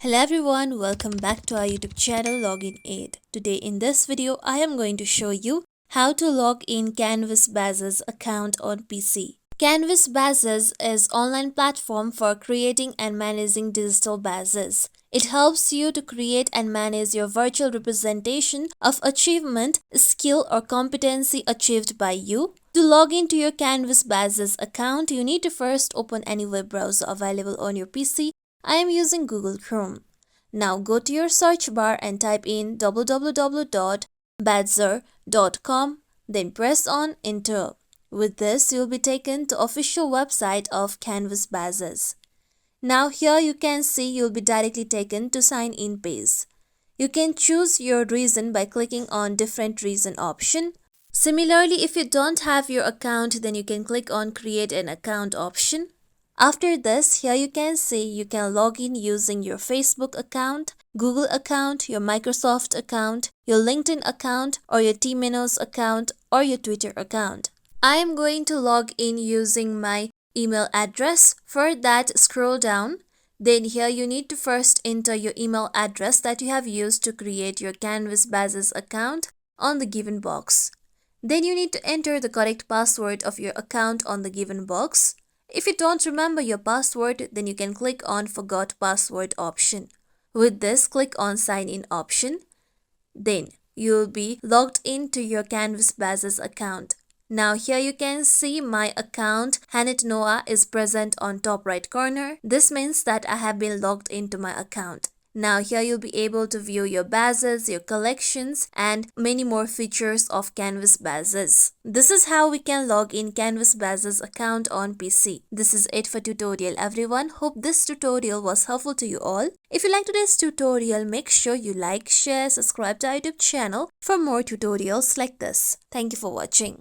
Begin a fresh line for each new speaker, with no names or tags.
Hello everyone, welcome back to our YouTube channel Login Aid. Today in this video, I am going to show you how to log in Canvas Bazaar's account on PC. Canvas Bazaar is online platform for creating and managing digital bazaars. It helps you to create and manage your virtual representation of achievement, skill or competency achieved by you. To log into your Canvas Bazaar's account, you need to first open any web browser available on your PC. I am using Google Chrome. Now go to your search bar and type in www.bazaar.com, then press on enter. With this, you will be taken to official website of Canvas Bazaars. Now here you can see you will be directly taken to sign in page. You can choose your reason by clicking on different reason option. Similarly, if you don't have your account, then you can click on create an account option. After this, here you can see you can log in using your Facebook account, Google account, your Microsoft account, your LinkedIn account, or your T-Minos account, or your Twitter account. I am going to log in using my email address. For that, scroll down. Then here you need to first enter your email address that you have used to create your Canvas Bazaar's account on the given box. Then you need to enter the correct password of your account on the given box. If you don't remember your password, then you can click on Forgot Password option. With this, click on Sign In option. Then you will be logged into your Canvas Bazaar's account. Now here you can see my account Hanet Noah is present on top right corner. This means that I have been logged into my account. Now here you'll be able to view your bazaars, your collections and many more features of Canvas Bazaars. This is how we can log in Canvas Bazaar's account on PC. This is it for tutorial everyone. Hope this tutorial was helpful to you all. If you like today's tutorial, make sure you like, share, subscribe to our YouTube channel for more tutorials like this. Thank you for watching.